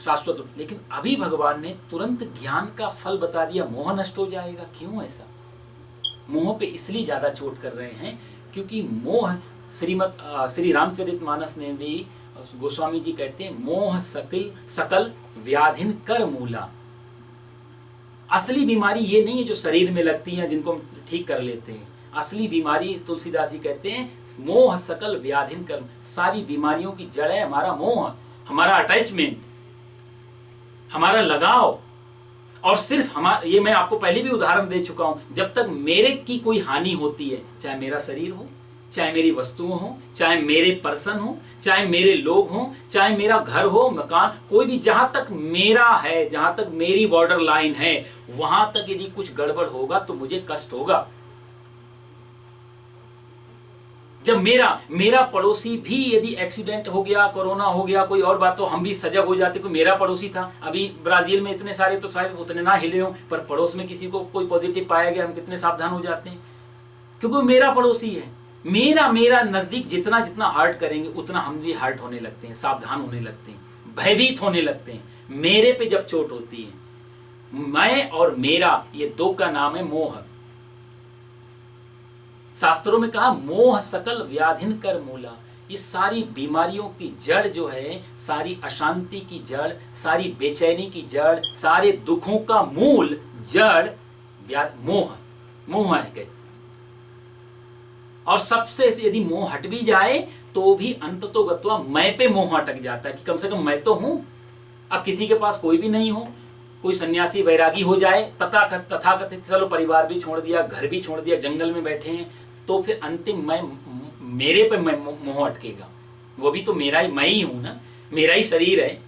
शाश्वत। लेकिन अभी भगवान ने तुरंत ज्ञान का फल बता दिया, मोह नष्ट हो जाएगा। क्यों ऐसा? मोह पे इसलिए ज़्यादा चोट कर रहे हैं क्योंकि मोह, श्री रामचरितमानस ने भी गोस्वामी जी कहते हैं, मोह सकल व्याधिन कर मूला। असली बीमारी ये नहीं है जो शरीर में लगती है जिनको हम ठीक कर लेते हैं। असली बीमारी, तुलसीदास जी कहते हैं, मोह सकल व्याधिन कर, सारी बीमारियों की जड़ है हमारा मोह, हमारा अटैचमेंट, हमारा लगाव। और सिर्फ हमारा, ये मैं आपको पहले भी उदाहरण दे चुका हूं, जब तक मेरे की कोई हानि होती है, चाहे मेरा शरीर हो, चाहे मेरी वस्तुओं हो, चाहे मेरे पर्सन हो, चाहे मेरे लोग हो, चाहे मेरा घर हो, मकान, कोई भी, जहां तक मेरा है, जहां तक मेरी बॉर्डर लाइन है, वहां तक यदि कुछ गड़बड़ होगा तो मुझे कष्ट होगा। जब मेरा पड़ोसी भी यदि एक्सीडेंट हो गया, कोरोना हो गया, कोई और बात, तो हम भी सजग हो जाते, कोई मेरा पड़ोसी था। अभी ब्राजील में इतने सारे तो शायद उतने ना हिले हों, पर पड़ोस में किसी को कोई पॉजिटिव पाया गया, हम कितने सावधान हो जाते हैं, क्योंकि मेरा पड़ोसी है। मेरा नज़दीक जितना जितना हर्ट करेंगे उतना हम भी हर्ट होने लगते हैं, सावधान होने लगते हैं, भयभीत होने लगते हैं। मेरे पे जब चोट होती है, मैं और मेरा, ये दो का नाम है मोह। शास्त्रों में कहा, मोह सकल व्याधिन कर मूला। ये सारी बीमारियों की जड़ जो है, सारी अशांति की जड़, सारी बेचैनी की जड़, सारे दुखों का मूल जड़ मोह है। और सबसे यदि मोह हट भी जाए तो भी अंततोगत्वा मैं पे मोह अटक जाता है कि कम से कम मैं तो हूं। अब किसी के पास कोई भी नहीं हो, कोई सन्यासी वैरागी हो जाए, तथाकथित चलो परिवार भी छोड़ दिया, घर भी छोड़ दिया, जंगल में बैठे हैं, तो फिर अंतिम मेरे पे मोह अटकेगा। वो भी तो मेरा ही, मैं ही हूं ना, मेरा ही शरीर है।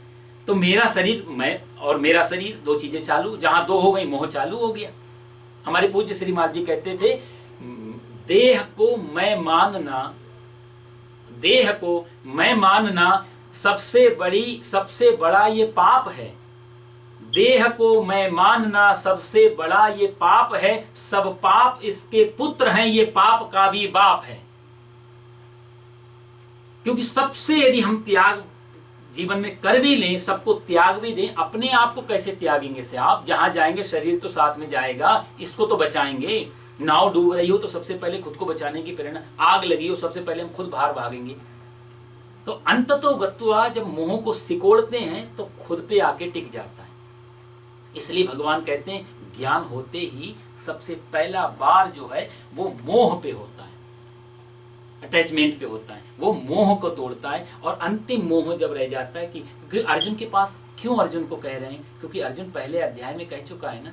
तो मेरा शरीर, मैं और मेरा शरीर, दो चीजें चालू, जहां दो हो गई मोह चालू हो गया। हमारे पूज्य श्री महाराज जी कहते थे, देह को मैं मानना सबसे बड़ा ये पाप है। देह को मैं मानना सबसे बड़ा ये पाप है, सब पाप इसके पुत्र हैं, ये पाप का भी बाप है। क्योंकि सबसे यदि हम त्याग जीवन में कर भी लें, सबको त्याग भी दें, अपने आप को कैसे त्यागेंगे? से आप जहां जाएंगे शरीर तो साथ में जाएगा, इसको तो बचाएंगे। नाव डूब रही हो तो सबसे पहले खुद को बचाने की प्रेरणा, आग लगी हो सबसे पहले हम खुद बाहर भागेंगे। तो अंततोगत्वा जब मोह को सिकोड़ते हैं तो खुद पे आके टिक जाता है। इसलिए भगवान कहते हैं, ज्ञान होते ही सबसे पहला बार जो है वो मोह पे होता है, अटैचमेंट पे होता है, वो मोह को तोड़ता है। और अंतिम मोह जब रह जाता है कि अर्जुन के पास, क्यों अर्जुन को कह रहे हैं? क्योंकि अर्जुन पहले अध्याय में कह चुका है ना,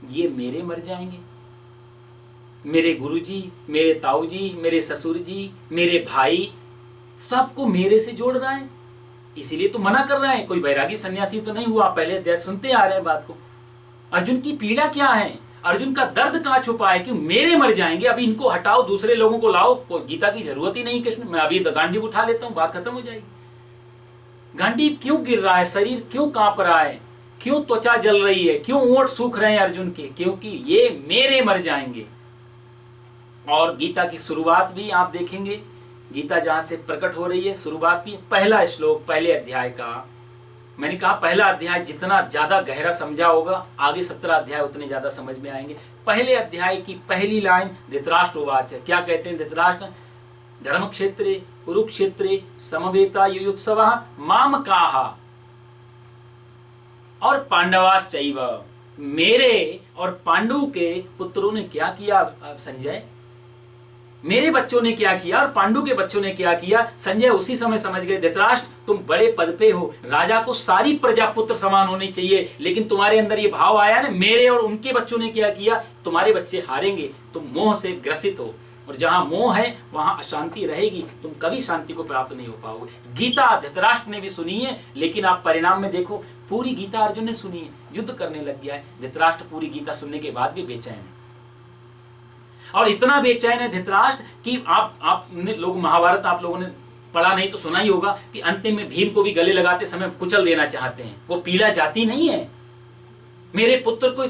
ये मेरे मर जाएंगे, मेरे गुरुजी, मेरे ताऊजी, मेरे ससुर जी, मेरे भाई, सबको मेरे से जोड़ रहा है, इसीलिए तो मना कर रहा है। कोई बैरागी सन्यासी तो नहीं हुआ, पहले अध्याय सुनते आ रहे हैं बात को। अर्जुन की पीड़ा क्या है, अर्जुन का दर्द कहाँ छुपा है कि मेरे मर जाएंगे, अभी इनको हटाओ, दूसरे लोगों को लाओ, कोई गीता की जरूरत ही नहीं कृष्ण, मैं अभी गांडीव उठा लेता हूँ, बात खत्म हो जाएगी। गांडीव क्यों गिर रहा है, शरीर क्यों कांप रहा है, क्यों त्वचा जल रही है, क्यों ओंठ सूख रहे हैं अर्जुन के? क्योंकि ये मेरे मर जाएंगे। और गीता की शुरुआत भी आप देखेंगे, गीता जहां से प्रकट हो रही है, शुरुआत भी पहला श्लोक पहले अध्याय का। मैंने कहा पहला अध्याय जितना ज्यादा गहरा समझा होगा, आगे 17 अध्याय उतने ज्यादा समझ में आएंगे। पहले अध्याय की पहली लाइन धृतराष्ट्र उवाच है। क्या कहते हैं धृतराष्ट्र? धर्म क्षेत्रे कुरुक्षेत्रे समवेता युयुत्सवः माम काहा और पांडवाश्चैव। मेरे और पांडु के पुत्रों ने क्या किया संजय? मेरे बच्चों ने क्या किया और पांडु के बच्चों ने क्या किया? संजय उसी समय समझ गए, धृतराष्ट्र तुम बड़े पद पे हो, राजा को सारी प्रजा पुत्र समान होनी चाहिए, लेकिन तुम्हारे अंदर ये भाव आया ना, मेरे और उनके बच्चों ने क्या किया, तुम्हारे बच्चे हारेंगे, तुम मोह से ग्रसित हो, और जहां मोह है वहां अशांति रहेगी, तुम कभी शांति को प्राप्त नहीं हो पाओगे। गीता धृतराष्ट्र ने भी सुनी है, लेकिन आप परिणाम में देखो, पूरी गीता अर्जुन ने सुनी है, युद्ध करने लग गया है। धृतराष्ट्र पूरी गीता सुनने के बाद भी बेचैन है, और इतना बेचैन है धृतराष्ट्र कि आपने लोग महाभारत आप लोगों ने पढ़ा नहीं तो सुना ही होगा कि अंतिम में भीम को भी गले लगाते समय कुचल देना चाहते हैं। वो पीला जाति नहीं है, मेरे पुत्र को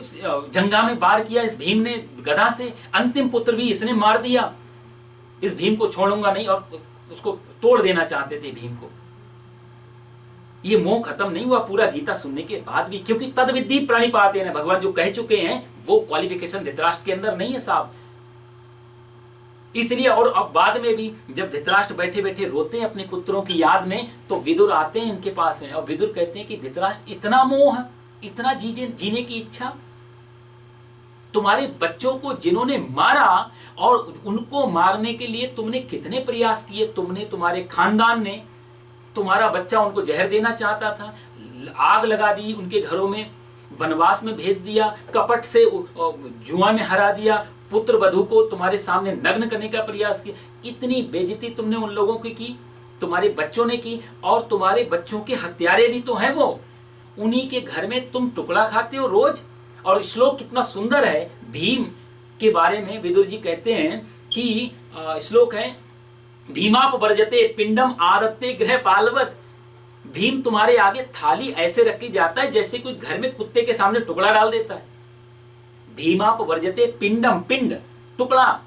जंगा में वार किया इस भीम ने गदा से, अंतिम पुत्र भी इसने मार दिया, इस भीम को छोड़ूंगा नहीं, और उसको तोड़ देना चाहते थे भीम को। ये मोह खत्म नहीं हुआ पूरा गीता सुनने के बाद भी, क्योंकि तद विद्धि प्रणिपातेन है, भगवान जो कह चुके हैं वो क्वालिफिकेशन धृतराष्ट्र के अंदर नहीं है साहब। इसलिए और अब बाद में भी जब धृतराष्ट्र बैठे बैठे रोते हैं अपने पुत्रों की याद में, तो विदुर आते हैं इनके पास में और विदुर कहते हैं कि धृतराष्ट्र इतना मोह, इतना जीने की इच्छा, तुम्हारे बच्चों को जिन्होंने मारा और उनको मारने के लिए तुमने कितने प्रयास किए, तुमने, तुम्हारे खानदान ने, तुम्हारा बच्चा उनको जहर देना चाहता था, आग लगा दी उनके घरों में, वनवास में भेज दिया, कपट से जुआ में हरा दिया, पुत्र वधू को तुम्हारे सामने नग्न करने का प्रयास किया, इतनी बेइज्जती तुमने उन लोगों की, तुम्हारे बच्चों ने की, और तुम्हारे बच्चों के हत्यारे भी तो हैं वो, उन्हीं के घर में तुम टुकड़ा खाते हो रोज। और श्लोक कितना सुंदर है भीम के बारे में, विदुर जी कहते हैं कि श्लोक है, भीमापवर्जते पिंडम आदत्ते गृह पालवत, भीम तुम्हारे आगे थाली ऐसे रखी जाता है जैसे कोई घर में कुत्ते के सामने टुकड़ा डाल देता है। भीमापवर्जते पिंडम, पिंड टुकड़ा,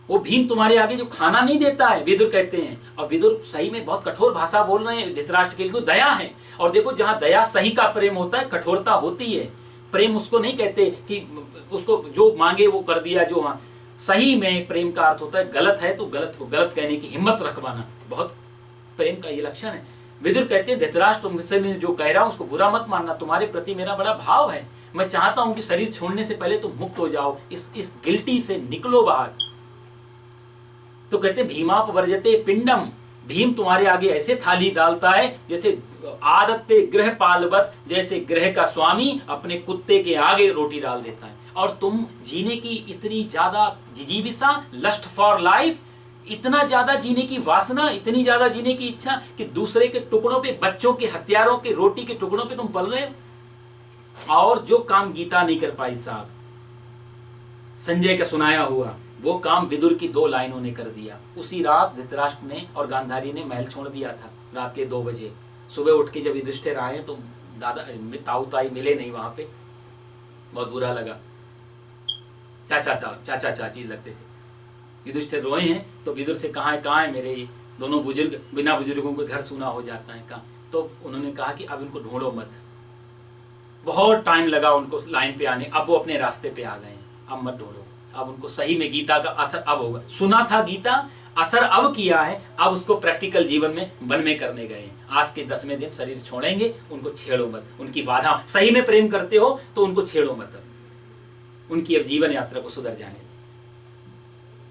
वो भीम तुम्हारे आगे जो खाना नहीं देता है, विदुर कहते हैं। और विदुर सही में बहुत कठोर भाषा बोल रहे हैं धृतराष्ट्र के लिए, दया है। और देखो जहां दया सही का प्रेम होता है, कठोरता होती है। प्रेम उसको नहीं कहते कि उसको जो मांगे वो कर दिया, जो हाँ, सही में प्रेम का अर्थ होता है गलत है तो गलत को गलत कहने की हिम्मत रखवाना, बहुत प्रेम का ये लक्षण है। विदुर कहते हैं धृतराष्ट्र तुमसे मैं जो कह रहा हूं उसको बुरा मत मानना, तुम्हारे प्रति मेरा बड़ा भाव है, मैं चाहता हूं कि शरीर छोड़ने से पहले तुम मुक्त हो जाओ, इस गिल्टी से निकलो बाहर। तो कहते भीमापवर्जते पिंडम, भीम तुम्हारे आगे ऐसे थाली डालता है जैसे आदत्ते गृह पालवत, जैसे गृह का स्वामी अपने कुत्ते के आगे रोटी डाल देता है। और तुम जीने की इतनी ज्यादा जिजीविसा, लस्ट फॉर लाइफ, इतना ज्यादा जीने की वासना, इतनी ज्यादा जीने की इच्छा कि दूसरे के टुकड़ों पे, बच्चों के हथियारों के, रोटी के टुकड़ों पे तुम पल रहे हो। और जो काम गीता नहीं कर पाई साहब, संजय का सुनाया हुआ, वो काम विदुर की 2 लाइनों ने कर दिया। उसी रात धृतराष्ट्र ने और गांधारी ने महल छोड़ दिया था, रात के 2 बजे। सुबह उठ के जब युधिष्ठिर आए तो दादा ताऊ ताई मिले नहीं वहां पे, बहुत बुरा लगा, चाचा चाची लगते थे। युधिष्ठिर रोए हैं तो विदुर से कहाँ है मेरे ये दोनों बुजुर्ग, बिना बुजुर्गों के घर सूना हो जाता है कहाँ। तो उन्होंने कहा कि अब इनको ढूंढो मत, बहुत टाइम लगा उनको लाइन पे आने, अब वो अपने रास्ते पे आ गए हैं, अब मत ढूंढो, अब उनको सही में गीता का असर अब होगा। सुना था गीता, असर अब किया है, अब उसको प्रैक्टिकल जीवन में वन में करने गए हैं। आज के 10वें दिन शरीर छोड़ेंगे, उनको छेड़ो मत, उनकी बाधा, सही में प्रेम करते हो तो उनको छेड़ो मत, उनकी अब जीवन यात्रा को सुधर जाने दो।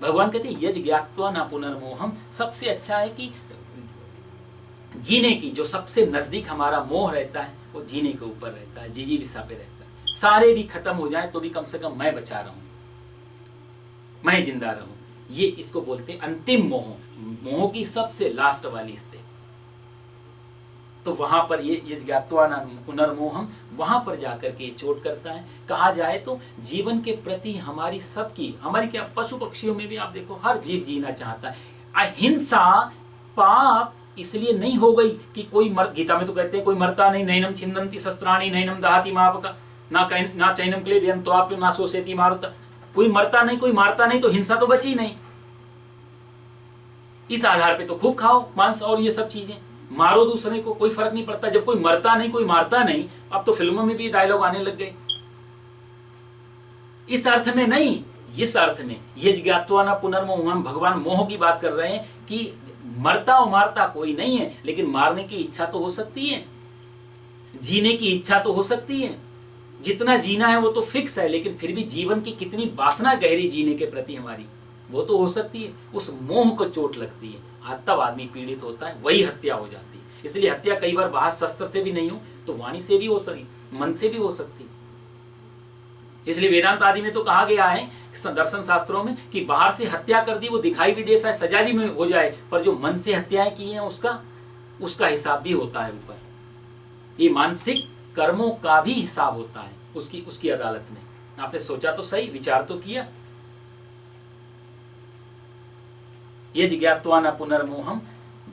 भगवान कहते यज ज्ञात्वा न पुनर्मोहम, सबसे अच्छा है कि जीने की जो सबसे नजदीक हमारा मोह रहता है वो जीने के ऊपर रहता है, जिजीविसा पे रहता है। सारे भी खत्म हो जाए तो भी कम से कम मैं बचा रहूं, मैं जिंदा रहूं, ये इसको बोलते हैं अंतिम मोह, मोह की सबसे लास्ट वाली स्टेप। तो वहां पर ये ज्ञात्वा न पुनर्मोहम, वहां पर जाकर के चोट करता है। कहा जाए तो जीवन के प्रति हमारी सबकी, हमारी क्या, पशु पक्षियों में भी आप देखो हर जीव जीना चाहता है। अहिंसा पाप इसलिए नहीं हो गई कि कोई मर, गीता में तो कहते हैं कोई मरता नहीं, नैनम छिन्दन्ति शस्त्राणि नैनम दहाति मापका ना चैनम क्लेदयन् त्वाप्यो ना शोषयति मारुता, कोई मरता नहीं, कोई मारता नहीं, तो हिंसा तो बची नहीं। इस आधार पे तो खूब खाओ मांस और ये सब चीजें, मारो दूसरे को, कोई फर्क नहीं पड़ता। जब कोई मरता नहीं, कोई मारता नहीं, अब तो फिल्मों में भी डायलॉग आने लग गए। इस अर्थ में नहीं, इस अर्थ में ये ज्ञात्वा न पुनर्मोहम, भगवान मोह की बात कर रहे हैं कि मरता और मारता कोई नहीं है, लेकिन मारने की इच्छा तो हो सकती है, जीने की इच्छा तो हो सकती है। जितना जीना है वो तो फिक्स है, लेकिन फिर भी जीवन की कितनी वासना गहरी जीने के प्रति हमारी, वो तो हो सकती है। उस मोह को चोट लगती है, तब आदमी पीड़ित होता है, वही हत्या हो जाती है। इसलिए हत्या कई बार बाहर शस्त्र से भी नहीं हो तो वाणी से भी हो सकती, मन से भी हो सकती है। इसलिए वेदांत आदि में तो कहा गया है दर्शन शास्त्रों में कि बाहर से हत्या कर दी वो दिखाई भी दे, सजा भी में हो जाए, पर जो मन से हत्याएं की हैं उसका हिसाब भी होता है ऊपर। ये मानसिक कर्मों का भी हिसाब होता है उसकी अदालत में। आपने सोचा तो सही, विचार तो किया। ये ज्ञात्वा न पुनर्मोहम,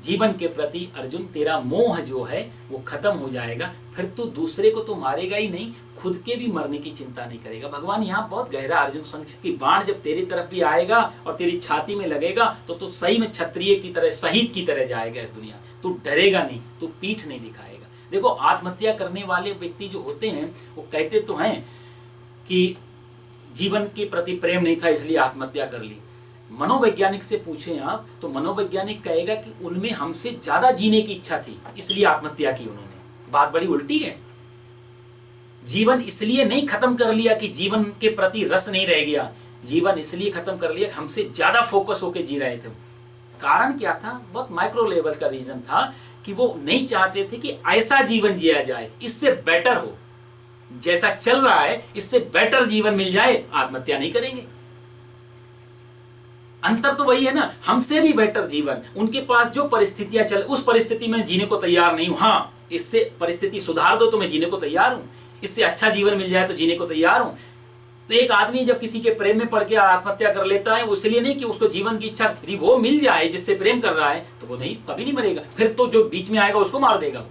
जीवन के प्रति अर्जुन तेरा मोह जो है वो खत्म हो जाएगा, फिर तू दूसरे को तो मारेगा ही नहीं, खुद के भी मरने की चिंता नहीं करेगा। भगवान यहाँ बहुत गहरा अर्जुन संग कि बाण जब तेरी तरफ भी आएगा और तेरी छाती में लगेगा तो तू सही में क्षत्रिय की तरह, शहीद की तरह जाएगा इस दुनिया। तू डरेगा नहीं, तू पीठ नहीं दिखाएगा। देखो आत्महत्या करने वाले व्यक्ति जो होते हैं वो कहते तो हैं कि जीवन के प्रति प्रेम नहीं था इसलिए आत्महत्या कर ली। मनोवैज्ञानिक से पूछें आप तो मनोवैज्ञानिक कहेगा कि उनमें हमसे ज्यादा जीने की इच्छा थी इसलिए आत्महत्या की उन्होंने। बात बड़ी उल्टी है। जीवन इसलिए नहीं खत्म कर लिया कि जीवन के प्रति रस नहीं रह गया, जीवन इसलिए खत्म कर लिया हमसे ज्यादा फोकस होकर जी रहे थे। कारण क्या था? बहुत माइक्रो लेवल का रीजन था कि वो नहीं चाहते थे कि ऐसा जीवन जिया जाए, इससे बेटर हो, जैसा चल रहा है इससे बेटर जीवन मिल जाए, आत्महत्या नहीं करेंगे। अंतर तो वही है ना, हमसे भी बेटर जीवन। उनके पास जो परिस्थितियां चल, उस परिस्थिति में जीने को तैयार नहीं हूं, हाँ इससे परिस्थिति सुधार दो तो मैं जीने को तैयार हूं, इससे अच्छा जीवन मिल जाए तो जीने को तैयार हूं। तो एक आदमी जब किसी के प्रेम में पड़ के आत्महत्या कर लेता है, वो इसलिए नहीं कि उसको जीवन की इच्छा, यदि वो मिल जाए जिससे प्रेम कर रहा है तो वो नहीं, कभी नहीं मरेगा, फिर तो जो बीच में आएगा उसको मार देगा।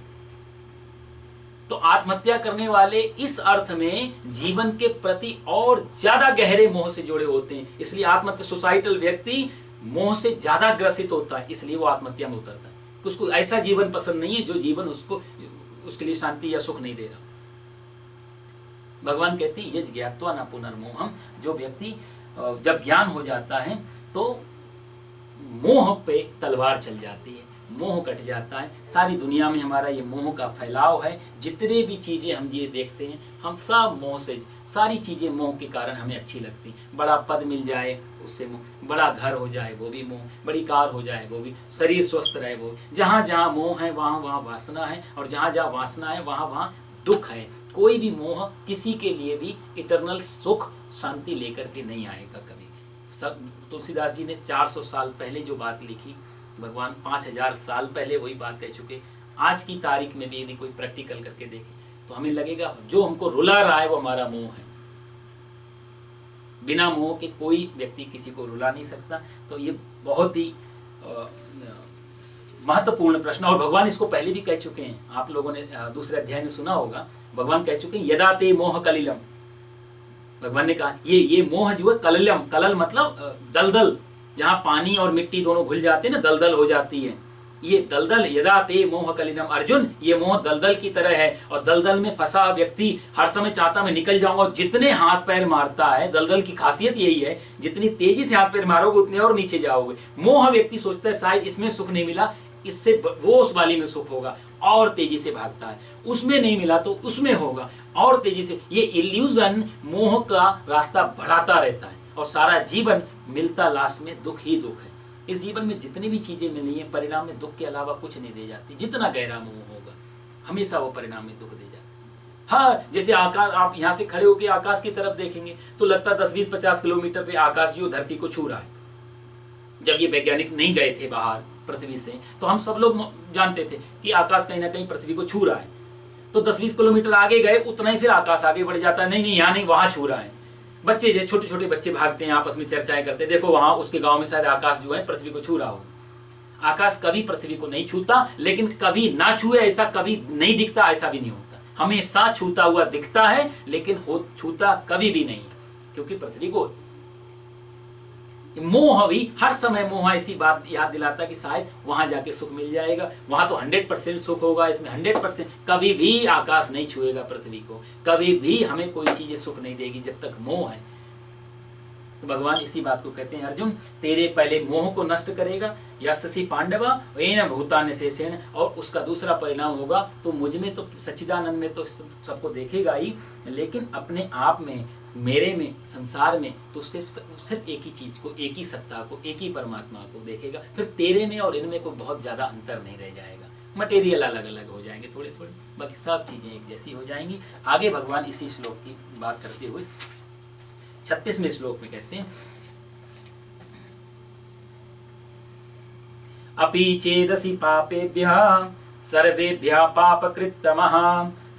तो आत्महत्या करने वाले इस अर्थ में जीवन के प्रति और ज्यादा गहरे मोह से जुड़े होते हैं, इसलिए आत्महत्या, सोसाइटल व्यक्ति मोह से ज्यादा ग्रसित होता है, इसलिए वो आत्महत्या में उतरता है। उसको ऐसा जीवन पसंद नहीं है जो जीवन उसको, उसके लिए शांति या सुख नहीं देगा। भगवान कहते हैं यज् ज्ञात्वा न पुनर्मोहम, जो व्यक्ति जब ज्ञान हो जाता है तो मोह पे तलवार चल जाती है, मोह कट जाता है। सारी दुनिया में हमारा ये मोह का फैलाव है, जितने भी चीज़ें हम ये देखते हैं हम सब मोह से, सारी चीज़ें मोह के कारण हमें अच्छी लगती हैं। बड़ा पद मिल जाए उससे मोह, बड़ा घर हो जाए वो भी मोह, बड़ी कार हो जाए वो भी, शरीर स्वस्थ रहे वो, जहाँ जहाँ मोह है वहाँ वहाँ वासना है, और जहाँ जहाँ वासना है वहाँ वहाँ दुख है। कोई भी मोह किसी के लिए भी इटरनल सुख शांति लेकर के नहीं आएगा कभी। सब तुलसीदास जी ने 400 साल पहले जो बात लिखी, भगवान 5000 साल पहले वही बात कह चुके। आज की तारीख में भी यदि कोई प्रैक्टिकल करके देखे तो हमें लगेगा जो हमको रुला रहा है वो हमारा मोह है। बिना मोह के कोई व्यक्ति किसी को रुला नहीं सकता। तो ये बहुत ही महत्वपूर्ण प्रश्न, और भगवान इसको पहले भी कह चुके हैं। आप लोगों ने दूसरे अध्याय में सुना होगा, भगवान कह चुके हैं यदा ते मोह कलिलम। भगवान ने कहा ये मोह जो है कलिलम, कलल मतलब दलदल, जहाँ पानी और मिट्टी दोनों घुल जाते हैं ना, दलदल हो जाती है। ये दलदल यदा ते मोह कलिलम, अर्जुन ये मोह दलदल की तरह है, और दलदल में फंसा व्यक्ति हर समय चाहता मैं निकल जाऊंगा, और जितने हाथ पैर मारता है, दलदल की खासियत यही है, जितनी तेजी से हाथ पैर मारोगे उतने और नीचे जाओगे। मोह व्यक्ति सोचता है शायद इसमें सुख नहीं मिला, इससे वो उस वाली में सुख होगा, और तेजी से भागता है। उसमें नहीं मिला तो उसमें होगा, और तेजी से। ये इल्यूजन मोह का रास्ता बढ़ाता रहता है, और सारा जीवन मिलता लास्ट में दुख ही दुख है। इस जीवन में जितनी भी चीजें मिली हैं परिणाम में दुख के अलावा कुछ नहीं दे जाती। जितना गहरा मोह होगा हमेशा वो परिणाम में दुख दे जाती। हाँ, जैसे आकाश, आप यहाँ से खड़े होकर आकाश की तरफ देखेंगे तो लगता 10-20-50 किलोमीटर पे आकाश जो धरती को छू रहा है। जब ये वैज्ञानिक नहीं गए थे बाहर पृथ्वी से तो हम सब लोग जानते थे कि आकाश कहीं ना कहीं पृथ्वी को छू रहा है। तो 10-20 किलोमीटर आगे गए उतना ही फिर आकाश आगे बढ़ जाता है, नहीं नहीं यहाँ नहीं, वहाँ छू रहा है। बच्चे जो छोटे छोटे बच्चे भागते हैं, आपस में चर्चाएं करते हैं, देखो वहाँ उसके गांव में शायद आकाश जो है पृथ्वी को छू रहा हो। आकाश कभी पृथ्वी को नहीं छूता, लेकिन कभी ना छुए ऐसा कभी नहीं दिखता, ऐसा भी नहीं होता। हमेशा छूता हुआ दिखता है, लेकिन छूता कभी भी नहीं, क्योंकि पृथ्वी को मोह भी हर समय मोह ऐसी बात याद दिलाता कि शायद वहां जाके सुख मिल जाएगा, वहां तो 100% सुख होगा, इसमें 100%। कभी भी आकाश नहीं छुएगा पृथ्वी को, कभी भी हमें कोई चीजें सुख नहीं देगी जब तक मोह है। तो भगवान इसी बात को कहते हैं, अर्जुन तेरे पहले मोह को नष्ट करेगा यशसी पांडवा येन भूतान्य शेषेण, और उसका दूसरा परिणाम होगा तो मुझ में तो सच्चिदानंद में तो सबको देखेगा ही, लेकिन अपने आप में, मेरे में, संसार में तो सिर्फ एक ही चीज को, एक ही सत्ता को, एक ही परमात्मा को देखेगा। फिर तेरे में और इनमें कोई बहुत ज्यादा अंतर नहीं रह जाएगा। मटेरियल अलग अलग हो जाएंगे थोड़े थोड़े, बाकी सब चीजें एक जैसी हो जाएंगी। आगे भगवान इसी श्लोक की बात करते हुए 36वें श्लोक में कहते हैं, अपि चेदसि पापेभ्यः सर्वेभ्यः पापकृत्तमः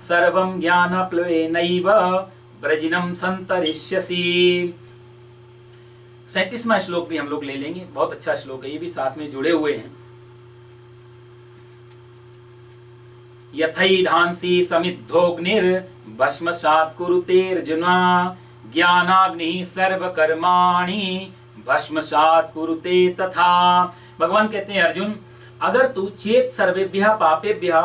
सर्वं ज्ञानप्लवेनैव ब्रजिनम संतरिष्यसि। 37वां श्लोक भी हम लोग ले लेंगे, बहुत अच्छा श्लोक है, ये भी साथ में जुड़े हुए हैं। यथैधांसि समिद्धोऽग्निर्भस्मसात् कुरुतेऽर्जुन ज्ञानाग्निः सर्वकर्माणि भस्मसात् कुरुते तथा। भगवान कहते हैं अर्जुन, अगर तू चेत सर्वेभ्यः पापेभ्यः,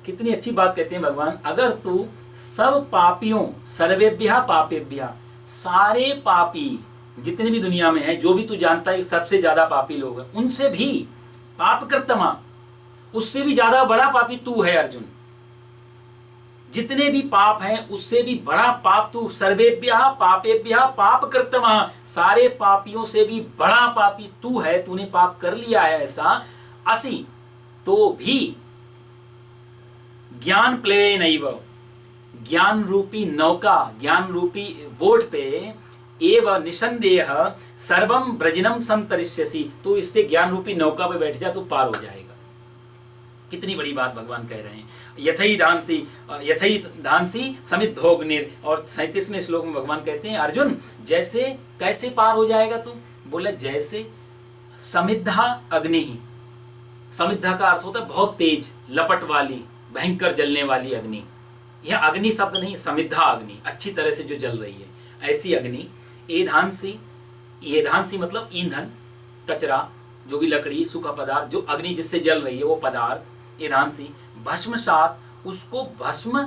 कितनी अच्छी बात कहते हैं भगवान, अगर तू सब पापियों, सर्वेभ्यः पापेभ्यः, सारे पापी जितने भी दुनिया में है, जो भी तू जानता है सबसे ज्यादा पापी लोग हैं, उनसे भी पाप कृतमा, उससे भी ज्यादा बड़ा पापी तू है अर्जुन। जितने भी पाप हैं उससे भी बड़ा पाप तू, सर्वेभ्यः पापेभ्यः पाप कृतमा, सारे पापियों से भी बड़ा पापी तू है। तूने पाप कर लिया है ऐसा, असि तो भी ज्ञान प्लेनैव, ज्ञान रूपी नौका, ज्ञान रूपी बोट पे एव निसंदेह सर्वम ब्रजनम संतरिष्यसि, तो इससे ज्ञान रूपी नौका पे बैठ जा तो पार हो जाएगा। कितनी बड़ी बात भगवान कह रहे हैं। यथैधांसि समिद्धोऽग्निर्, और 37वें श्लोक में भगवान कहते हैं अर्जुन जैसे, कैसे पार हो जाएगा तू? बोला जैसे समिद्धा अग्नि ही, समिद्धा का अर्थ होता है बहुत तेज, लपट वाली, भयंकर जलने वाली अग्नि। यह अग्नि शब्द नहीं, समिद्धा अग्नि, अच्छी तरह से जो जल रही है ऐसी अग्नि। एधांसी, एधांसी मतलब ईंधन, कचरा, जो भी लकड़ी, सूखा पदार्थ, जो अग्नि जिससे जल रही है वो पदार्थ। एधांसी भस्मसात, उसको भस्म,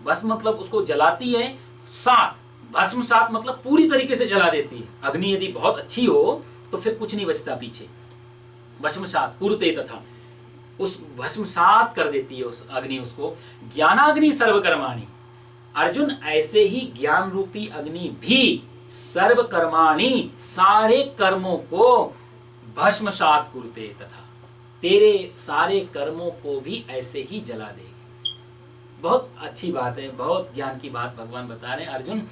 भस्म मतलब उसको जलाती है, सात, भस्म सात मतलब पूरी तरीके से जला देती है। अग्नि यदि बहुत अच्छी हो तो फिर कुछ नहीं बचता पीछे। भस्मसात कुरुते तथा, उस भस्मसात कर देती है उस अग्नि उसको। ज्ञानाग्नि सर्वकर्माणि, अर्जुन ऐसे ही ज्ञान रूपी अग्नि भी सर्वकर्माणि, सारे कर्मों को भस्मसात कुरुते तथा, तेरे सारे कर्मों को भी ऐसे ही जला देगी। बहुत अच्छी बात है, बहुत ज्ञान की बात भगवान बता रहे हैं। अर्जुन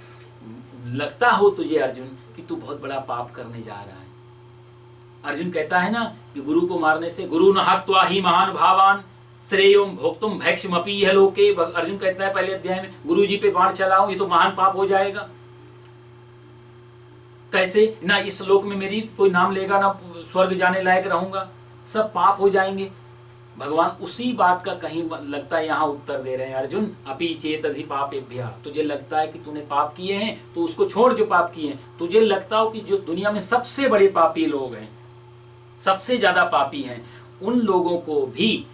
लगता हो तुझे अर्जुन कि तू बहुत बड़ा पाप करने जा रहा है। अर्जुन कहता है ना कि गुरु को मारने से, गुरु न हत्वा ही महान भावान श्रेयोम भोक्तुम भैक्षमपि यह लोके, अर्जुन कहता है पहले अध्याय में, गुरु जी पे बाण चलाऊं ये तो महान पाप हो जाएगा। कैसे? ना इस लोक में मेरी कोई नाम लेगा, ना स्वर्ग जाने लायक रहूंगा, सब पाप हो जाएंगे। भगवान उसी बात का कहीं लगता है यहाँ उत्तर दे रहे हैं, अर्जुन अपि चेतसि पापेभ्यः, तुझे लगता है कि तूने पाप किए हैं तो उसको छोड़ जो पाप किए हैं। तुझे लगता हो कि जो दुनिया में सबसे बड़े पापी लोग हैं, सबसे ज्यादा पापी हैं, उन लोगों को भी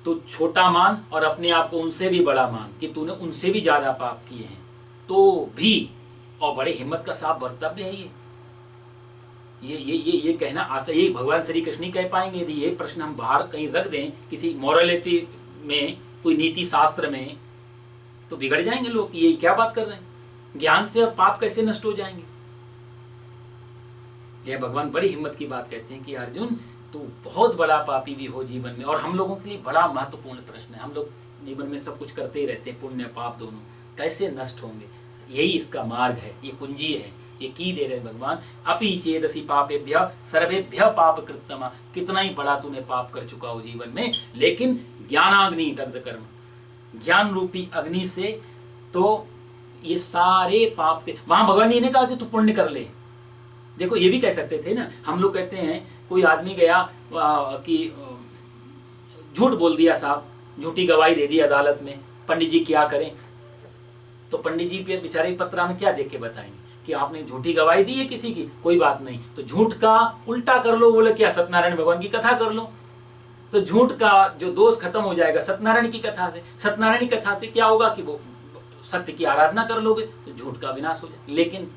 तो छोटा मान और अपने आप को उनसे भी बड़ा मान कि तूने उनसे भी ज्यादा पाप किए हैं, तो भी, और बड़े हिम्मत का साफ वक्तव्य है ये कहना आशा, ये भगवान श्री कृष्ण ही कह पाएंगे। यदि ये प्रश्न हम बाहर कहीं रख दें किसी मोरालिटी में, कोई नीति शास्त्र में, तो बिगड़ जाएंगे लोग, ये क्या बात कर रहे हैं, ज्ञान से और पाप कैसे नष्ट हो जाएंगे। यह भगवान बड़ी हिम्मत की बात कहते हैं कि अर्जुन तू बहुत बड़ा पापी भी हो जीवन में, और हम लोगों के लिए बड़ा महत्वपूर्ण प्रश्न है। हम लोग जीवन में सब कुछ करते ही रहते हैं, पुण्य पाप दोनों, कैसे नष्ट होंगे, यही इसका मार्ग है, ये कुंजी है, ये की दे रहे भगवान। अपि चेदसि पापेभ्यः सर्वेभ्यः पाप कृत्तमा, कितना ही बड़ा तूने पाप कर चुका हो जीवन में, लेकिन ज्ञानाग्नि दग्ध कर्म, ज्ञान रूपी अग्नि से तो ये सारे पाप थे। वहां भगवान ने कहा कि तू पुण्य कर ले। देखो ये भी कह सकते थे ना, हम लोग कहते हैं कोई आदमी गया कि झूठ बोल दिया साहब, झूठी गवाही दे दी अदालत में, पंडित जी क्या करें? तो पंडित जी पे बेचारे पत्रा में क्या देख के बताएंगे कि आपने झूठी गवाही दी है किसी की, कोई बात नहीं, तो झूठ का उल्टा कर लो। बोले क्या? सत्यनारायण भगवान की कथा कर लो, तो झूठ का जो दोष खत्म हो जाएगा सत्यनारायण की कथा से। सत्यनारायण की कथा से क्या होगा कि वो सत्य की आराधना कर लोगे तो झूठ का विनाश हो जाए। लेकिन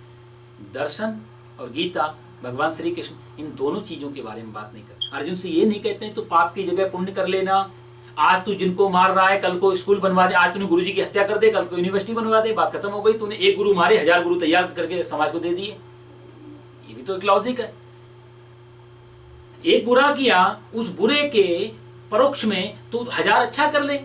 दर्शन और गीता, भगवान श्री कृष्ण इन दोनों चीजों के बारे में बात नहीं करते। अर्जुन से ये नहीं कहते हैं तो पाप की जगह पुण्य कर लेना, आज तू जिनको मार रहा है कल को स्कूल बनवा दे, आज तूने गुरुजी की हत्या कर दे कल को यूनिवर्सिटी बनवा दे, बात खत्म हो गई। तूने एक गुरु मारे, 1000 गुरु तैयार करके समाज को दे दिए, ये भी तो एक लॉजिक है। एक बुरा किया, उस बुरे के परोक्ष में तू 1000 अच्छा कर ले।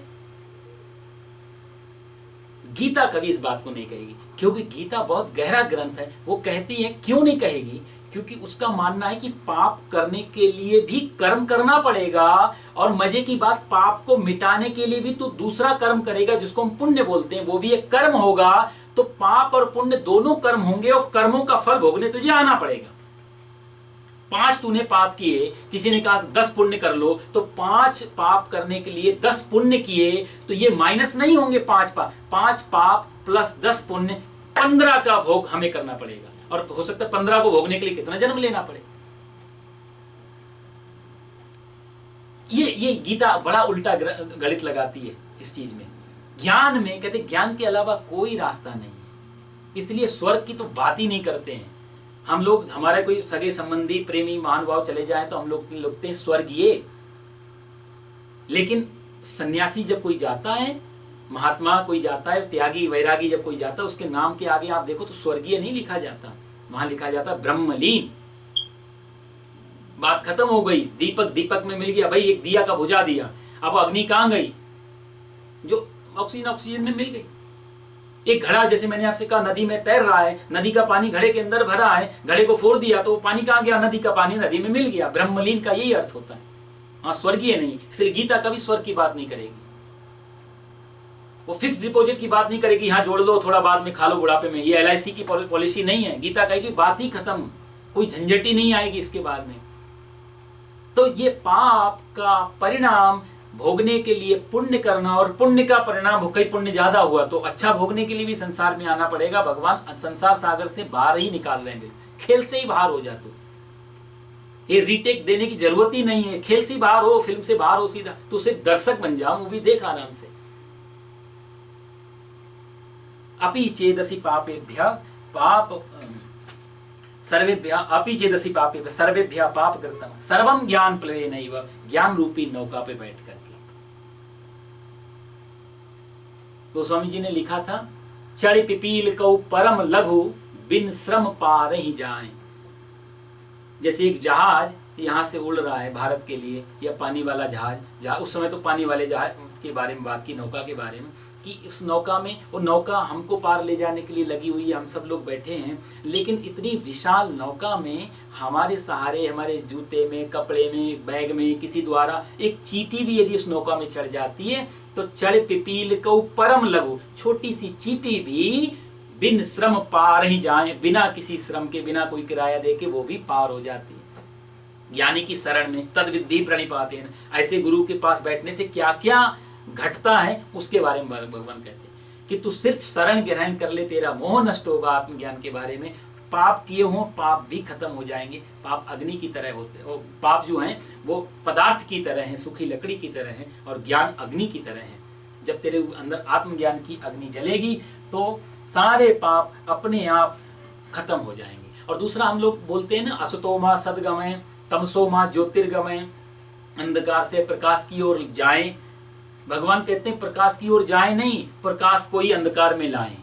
गीता कभी इस बात को नहीं कहेगी, क्योंकि गीता बहुत गहरा ग्रंथ है। वो कहती है, क्यों नहीं कहेगी? क्योंकि उसका मानना है कि पाप करने के लिए भी कर्म करना पड़ेगा, और मजे की बात, पाप को मिटाने के लिए भी तू दूसरा कर्म करेगा जिसको हम पुण्य बोलते हैं, वो भी एक कर्म होगा। तो पाप और पुण्य दोनों कर्म होंगे और कर्मों का फल भोगने तुझे आना पड़ेगा। 5 तूने पाप किए, किसी ने कहा 10 पुण्य कर लो, तो 5 पाप करने के लिए 10 पुण्य किए, तो ये माइनस नहीं होंगे 5 पाप। 5 पाप प्लस 10 पुण्य, 15 का भोग हमें करना पड़ेगा। और हो सकता है 15 को भोगने के लिए कितना जन्म लेना पड़े। ये गीता बड़ा उल्टा गणित लगाती है इस चीज में। ज्ञान में कहते ज्ञान के अलावा कोई रास्ता नहीं है, इसलिए स्वर्ग की तो बात ही नहीं करते हैं हम लोग। हमारे कोई सगे संबंधी प्रेमी महानुभाव चले जाए तो हम लोग लिखते हैं स्वर्गीय। लेकिन सन्यासी जब कोई जाता है, महात्मा कोई जाता है, त्यागी वैरागी जब कोई जाता है, उसके नाम के आगे आप देखो तो स्वर्गीय नहीं लिखा जाता, वहां लिखा जाता ब्रह्मलीन। बात खत्म हो गई। दीपक दीपक में मिल गया भाई, एक दिया का बुझा दिया। अब अग्नि कहां गई? जो ऑक्सीजन में मिल गई। एक घड़ा, जैसे मैंने आपसे कहा, नदी में तैर रहा है, नदी का पानी घड़े के अंदर भरा है, घड़े को फोड़ दिया तो पानी कहां गया? नदी का पानी नदी में मिल गया। ब्रह्मलीन का यही अर्थ होता है। हाँ, स्वर्गीय नहीं। इसलिए गीता कभी स्वर्ग की बात नहीं करेगी। वो फिक्स डिपॉजिट की बात नहीं करेगी, यहाँ जोड़ लो थोड़ा बाद में खा लो बुढ़ापे में। ये LIC की पॉलिसी नहीं है। गीता कहेगी बात ही खत्म, कोई झंझट ही नहीं आएगी इसके बाद में। तो ये पाप का परिणाम भोगने के लिए पुण्य करना, और पुण्य का परिणाम कई पुण्य ज्यादा हुआ तो अच्छा भोगने के लिए भी संसार में आना पड़ेगा। भगवान संसार सागर से बाहर ही निकाल रहे हैं, खेल से ही बाहर हो जा। तो ये रीटेक देने की जरूरत ही नहीं है। खेल से बाहर हो, फिल्म से बाहर हो, सीधा तो सिर्फ दर्शक बन जाओ, मूवी देख आराम से। अपि चेदसि पापेभ्यः पाप सर्वेभ्यः अपि चेदसि पापेभ्यः सर्वेभ्यः पाप कृतम् सर्वं ज्ञान प्लवेनैव, ज्ञान रूपी नौका पे बैठ करके। गोस्वामी जी ने लिखा था, चढ़ पिपील कौ परम लघु, बिन श्रम पार ही जाए। जैसे एक जहाज यहाँ से उड़ रहा है भारत के लिए, या पानी वाला जहाज, उस समय तो पानी वाले जहाज के बारे में बात की, नौका के बारे में, कि उस नौका में, वो नौका हमको पार ले जाने के लिए लगी हुई है, हम सब लोग बैठे हैं, लेकिन इतनी विशाल नौका में हमारे सहारे, हमारे जूते में, कपड़े में, बैग में किसी द्वारा एक चींटी भी यदि उस नौका में चढ़ जाती है तो चढ़ पिपील को परम लघु, छोटी सी चींटी भी बिन श्रम पार ही जाए, बिना किसी श्रम के, बिना कोई किराया दे के वो भी पार हो जाती है ज्ञानी की शरण में। तद विद्धि प्रणिपाते हैं। ऐसे गुरु के पास बैठने से क्या क्या घटता है उसके बारे में भगवान कहते हैं कि तू सिर्फ शरण ग्रहण कर ले, तेरा मोह नष्ट होगा आत्मज्ञान के बारे में। पाप किए हों, पाप भी खत्म हो जाएंगे। पाप अग्नि की तरह होते हैं, पाप जो हैं वो पदार्थ की तरह हैं, सूखी लकड़ी की तरह हैं, और ज्ञान अग्नि की तरह है। जब तेरे अंदर आत्मज्ञान की अग्नि जलेगी तो सारे पाप अपने आप खत्म हो जाएंगे। और दूसरा हम लोग बोलते हैं ना, असतो मां सद्गमय, तमसो मां ज्योतिर्गमय, अंधकार से प्रकाश की ओर जाएं। भगवान कहते हैं प्रकाश की ओर जाए नहीं, प्रकाश को ही अंधकार में लाएं।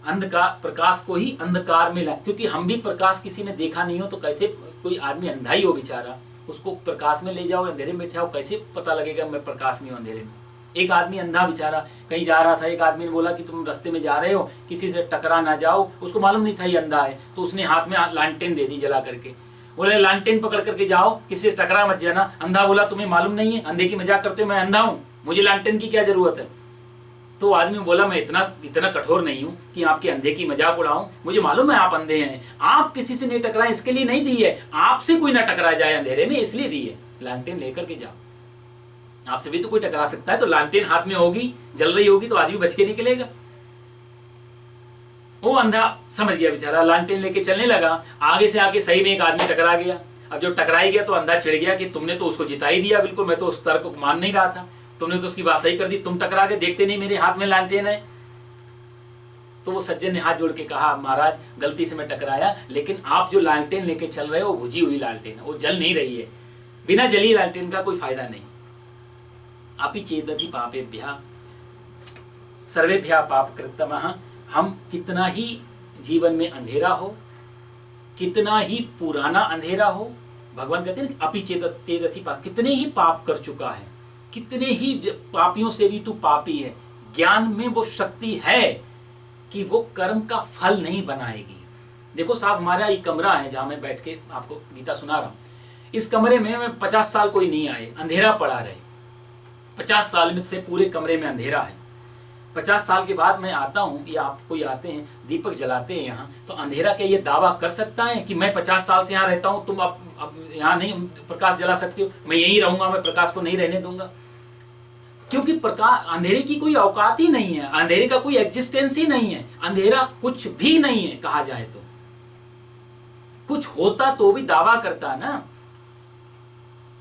अंधकार, प्रकाश को ही अंधकार में लाएं। क्योंकि हम भी प्रकाश किसी ने देखा नहीं हो तो कैसे, कोई आदमी अंधा ही हो बेचारा, उसको प्रकाश में ले जाओ, अंधेरे में बैठाओ, कैसे पता लगेगा मैं प्रकाश में हूं अंधेरे में। एक आदमी अंधा बेचारा कहीं जा रहा था, एक आदमी ने बोला कि तुम रास्ते में जा रहे हो, किसी से टकरा ना जाओ। उसको मालूम नहीं था ये अंधा है, तो उसने हाथ में लालटेन दे दी जला करके। बोले लालटेन पकड़ करके जाओ, किसी से टकरा मत जाना। अंधा बोला तुम्हें मालूम नहीं है, अंधे की मजाक करते हो, मैं अंधा हूं, मुझे लालटेन की क्या जरूरत है। तो आदमी बोला मैं इतना कठोर नहीं हूं कि आपके अंधे की मजाक उड़ाऊं, मुझे मालूम है आप अंधे हैं। आप किसी से नहीं टकराए इसके लिए नहीं दी है, आपसे कोई ना टकरा जाए अंधेरे में इसलिए दी है। लालटेन लेकर के जाओ, आपसे भी तो कोई टकरा सकता है, तो लालटेन हाथ में होगी, जल रही होगी तो आदमी बच के निकलेगा। वो अंधा समझ गया बेचारा, लालटेन लेके चलने लगा। आगे से आके सही में एक आदमी टकरा गया। अब जब टकराई गया तो अंधा चिढ़ गया कि तुमने तो उसको जिता ही दिया, बिल्कुल मैं तो उस तर्क को मान नहीं रहा था, तुमने तो उसकी बात सही कर दी, तुम टकरा के देखते नहीं मेरे हाथ में लालटेन है। तो वो सज्जन ने हाथ जोड़ के कहा, महाराज गलती से मैं टकराया, लेकिन आप जो लालटेन लेके चल रहे हो वो बुझी हुई लालटेन है, वो जल नहीं रही है। बिना जली लालटेन का कोई फायदा नहीं। अपि चेदसि पापेभ्यः सर्वेभ्यः पाप कृतमः। हम कितना ही जीवन में अंधेरा हो, कितना ही पुराना अंधेरा हो, भगवान कहते हैं ना अपि चेदसि पाप, कितने ही पाप कर चुका है, कितने ही पापियों से भी तू पापी है, ज्ञान में वो शक्ति है कि वो कर्म का फल नहीं बनाएगी। देखो साहब, हमारा ये कमरा है जहाँ मैं बैठ के आपको गीता सुना रहा हूँ। इस कमरे में 50 साल कोई नहीं आए, अंधेरा पड़ा रहे, 50 साल में से पूरे कमरे में अंधेरा है। 50 साल के बाद मैं आता हूँ या आप कोई आते हैं, दीपक जलाते हैं यहाँ, तो अंधेरा क्या ये दावा कर सकता है कि मैं 50 साल से यहाँ रहता हूँ, तुम अब यहाँ नहीं प्रकाश जला सकते हो, मैं यहीं रहूँगा, मैं प्रकाश को नहीं रहने दूंगा? क्योंकि प्रकाश, अंधेरे की कोई औकात ही नहीं है, अंधेरे का कोई एग्जिस्टेंस ही नहीं है, अंधेरा कुछ भी नहीं है कहा जाए तो। कुछ होता तो भी दावा करता ना,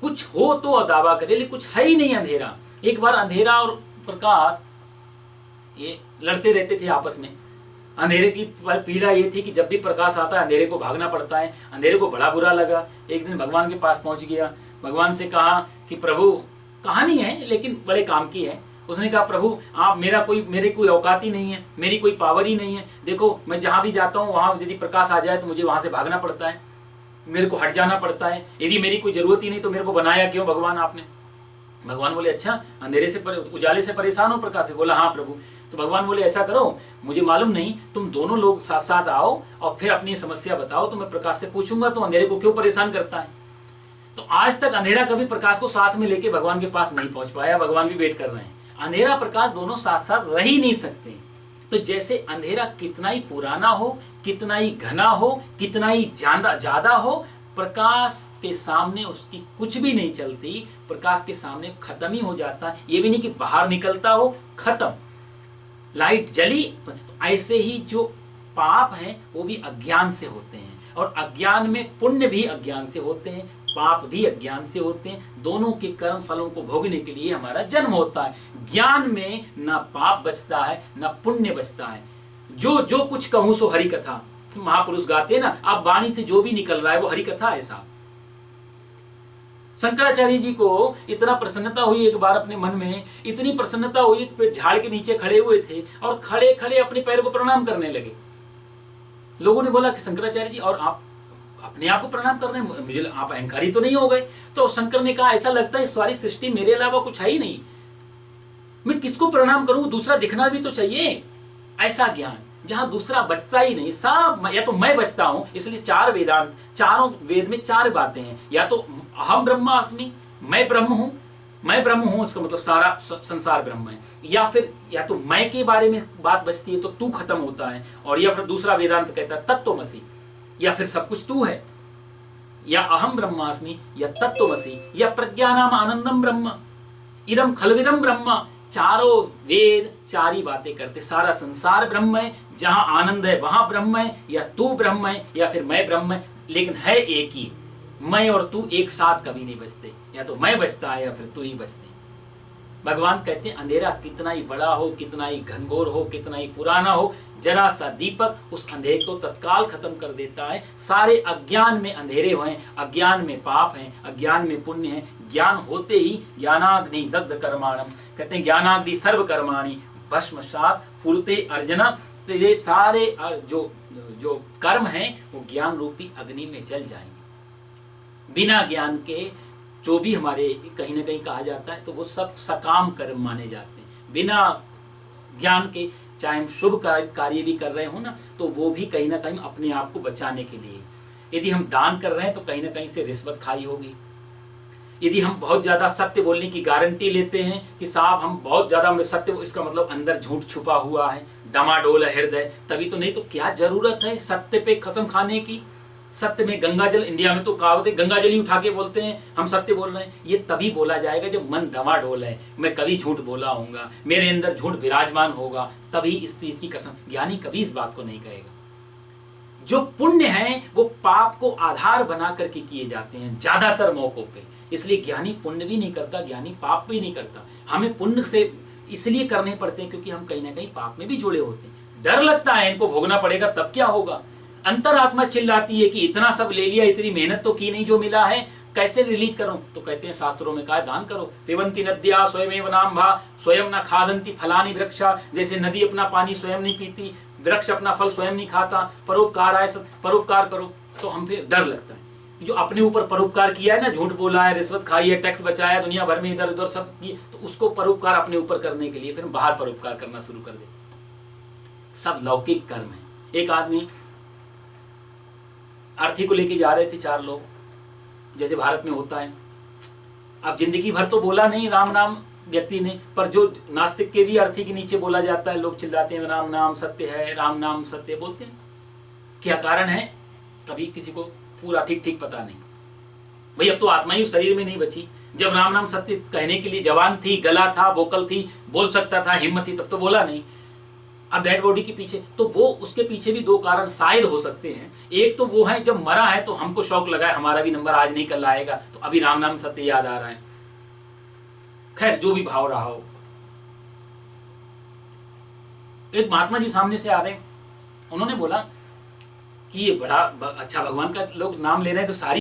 कुछ हो तो दावा करे, लेकिन कुछ है ही नहीं अंधेरा। एक बार अंधेरा और प्रकाश ये लड़ते रहते थे आपस में। अंधेरे की पीड़ा ये थी कि जब भी प्रकाश आता है अंधेरे को भागना पड़ता है। अंधेरे को बड़ा बुरा लगा, एक दिन भगवान के पास पहुंच गया, भगवान से कहा कि प्रभु, कहानी है लेकिन बड़े काम की है। उसने कहा प्रभु आप मेरे कोई औकात ही नहीं है, मेरी कोई पावर ही नहीं है, देखो मैं जहाँ भी जाता हूँ वहाँ यदि प्रकाश आ जाए तो मुझे वहाँ से भागना पड़ता है, मेरे को हट जाना पड़ता है, यदि मेरी कोई ज़रूरत ही नहीं तो मेरे को बनाया क्यों भगवान आपने? भगवान बोले अच्छा अंधेरे से उजाले से परेशान हो प्रकाश से? बोला हाँ प्रभु। तो भगवान बोले ऐसा करो, मुझे मालूम नहीं, तुम दोनों लोग साथ साथ आओ और फिर अपनी समस्या बताओ, तो मैं प्रकाश से पूछूंगा तो अंधेरे को क्यों परेशान करता है। तो आज तक अंधेरा कभी प्रकाश को साथ में लेके भगवान के पास नहीं पहुंच पाया, भगवान भी वेट कर रहे हैं। अंधेरा प्रकाश दोनों साथ साथ रह ही नहीं सकते। तो जैसे अंधेरा कितना ही पुराना हो, कितना ही घना हो, कितना ही ज्यादा हो, प्रकाश के सामने उसकी कुछ भी नहीं चलती, प्रकाश के सामने खत्म ही हो जाता। ये भी नहीं कि बाहर निकलता हो, खत्म, लाइट जली। तो ऐसे ही जो पाप हैं वो भी अज्ञान से होते हैं, और अज्ञान में पुण्य भी अज्ञान से होते हैं, पाप भी अज्ञान से होते हैं। दोनों के कर्म फलों को भोगने के लिए हमारा जन्म होता है। ज्ञान में ना पाप बचता है ना पुण्य बचता है। जो कुछ कहूं सो हरि कथा, महापुरुष गाते ना, आप वाणी से जो भी निकल रहा है वो हरि कथा है साहब। शंकराचार्य जी को इतना प्रसन्नता हुई एक बार अपने मन में, इतनी प्रसन्नता हुई कि झाड़ के नीचे खड़े हुए थे और खड़े खड़े अपने पैर को प्रणाम करने लगे। लोगों ने बोला कि शंकराचार्य जी और आप अपने आप को प्रणाम कर रहे हैं, मुझे आप अहंकारी तो नहीं हो गए? तो शंकर ने कहा ऐसा लगता है सारी सृष्टि मेरे अलावा कुछ है ही नहीं, मैं किसको प्रणाम करूं, दूसरा दिखना भी तो चाहिए। ऐसा ज्ञान जहां दूसरा बचता ही नहीं, सब या तो मैं बचता हूं। इसलिए चार वेदांत, चारों वेद में चार बातें हैं, या तो अहम ब्रह्मास्मि, मैं ब्रह्म हूं, मैं ब्रह्म हूं उसका मतलब सारा संसार ब्रह्म है, या फिर या तो मैं के बारे में बात बचती है तो तू खत्म होता है, और या फिर दूसरा वेदांत कहता है तत्त्वमसि, या फिर सब कुछ तू है, या अहम ब्रह्मास्मि, या तत्त्वमसि, या प्रज्ञानाम आनंदम ब्रह्म, इदम खलविदम ब्रह्म। चारों वेद चार ही बातें करते, सारा संसार ब्रह्म है, जहां आनंद है वहां ब्रह्म है, या तू ब्रह्म है या फिर मैं ब्रह्म है, लेकिन है एक ही। मैं और तू एक साथ कभी नहीं बचते, या तो मैं बचता है या फिर तू ही बचते। भगवान कहते हैं अंधेरा कितना ही बड़ा हो, कितना ही घनघोर हो, कितना ही पुराना हो, जरा सा दीपक उस अंधेरे को तत्काल खत्म कर देता है। सारे अज्ञान में अंधेरे हुए, अज्ञान में पाप हैं, अज्ञान में पुण्य है। ज्ञान होते ही ज्ञानाग्नि दग्ध कर्माणम, कहते हैं ज्ञानाग्नि सर्व कर्माणि भस्मसात् कुरुते अर्जुन। तेरे सारे जो कर्म हैं वो ज्ञान रूपी अग्नि में जल जाएंगे। बिना ज्ञान के जो भी हमारे कहीं ना कहीं कहा जाता है तो वो सब सकाम कर्म माने जाते हैं। बिना ज्ञान के चाहे हम शुभ कार्य भी कर रहे हो ना, तो वो भी कहीं ना कहीं अपने आप को बचाने के लिए। यदि हम दान कर रहे हैं तो कहीं ना कहीं से रिश्वत खाई होगी। यदि हम बहुत ज़्यादा सत्य बोलने की गारंटी लेते हैं कि साहब हम बहुत ज़्यादा सत्य, इसका मतलब अंदर झूठ छुपा हुआ है, डमाडोल है हृदय, तभी तो। नहीं तो क्या ज़रूरत है सत्य पे कसम खाने की? सत्य में गंगाजल, इंडिया में तो कहावत है गंगाजल ही उठा के बोलते हैं हम सत्य बोल रहे हैं। ये तभी बोला जाएगा जब मन डमाडोल है, मैं कभी झूठ बोला हूँगा, मेरे अंदर झूठ विराजमान होगा, तभी इस चीज़ की कसम। ज्ञानी कभी इस बात को नहीं कहेगा। जो पुण्य है वो पाप को आधार बना करके किए जाते हैं ज़्यादातर मौक़ों पे। इसलिए ज्ञानी पुण्य भी नहीं करता, ज्ञानी पाप भी नहीं करता। हमें पुण्य से इसलिए करने पड़ते हैं क्योंकि हम कहीं ना कहीं पाप में भी जुड़े होते हैं। डर लगता है इनको भोगना पड़ेगा, तब क्या होगा। अंतरात्मा चिल्लाती है कि इतना सब ले लिया, इतनी मेहनत तो की नहीं, जो मिला है कैसे रिलीज करूं? तो कहते हैं शास्त्रों में कहा दान करो। पिबन्ति नद्या स्वयमेव नाम्भा स्वयं न खादन्ति फलानि वृक्षा। जैसे नदी अपना पानी स्वयं नहीं पीती, वृक्ष अपना फल स्वयं नहीं खाता, परोपकार आए परोपकार करो। तो हम फिर डर लगता है जो अपने ऊपर परोपकार किया है ना, झूठ बोला है, रिश्वत खाई है, टैक्स बचाया, दुनिया भर में इधर उधर सब किए, तो उसको परोपकार अपने ऊपर करने के लिए फिर बाहर परोपकार करना शुरू कर देते। सब लौकिक कर्म है। एक आदमी अर्थी को लेके जा रहे थे 4 लोग, जैसे भारत में होता है। अब जिंदगी भर तो बोला नहीं, राम नाम व्यक्ति ने, पर जो नास्तिक के भी अर्थी के नीचे बोला जाता है, लोग चिल्लाते हैं राम नाम सत्य है, राम नाम सत्य बोलते हैं। क्या कारण है, कभी किसी को पूरा ठीक ठीक पता नहीं। भाई अब तो आत्मा ही उस शरीर में नहीं बची। जब राम नाम सत्य कहने के लिए जवान थी, गला था, वोकल थी, बोल सकता था, हिम्मत थी, तब तो बोला नहीं। अब डेड बॉडी के पीछे, तो वो उसके पीछे भी दो कारण शायद हो सकते हैं। एक तो वो है जब मरा है तो हमको शौक लगा है हमारा भी नंबर आज नहीं कल आएगा, तो अभी राम नाम सत्य याद आ रहा है। खैर जो भी भाव रहा हो। एक महात्मा जी सामने से आ रहे, उन्होंने बोला कि ये बड़ा अच्छा भगवान का लोग नाम ले रहे हैं तो सारी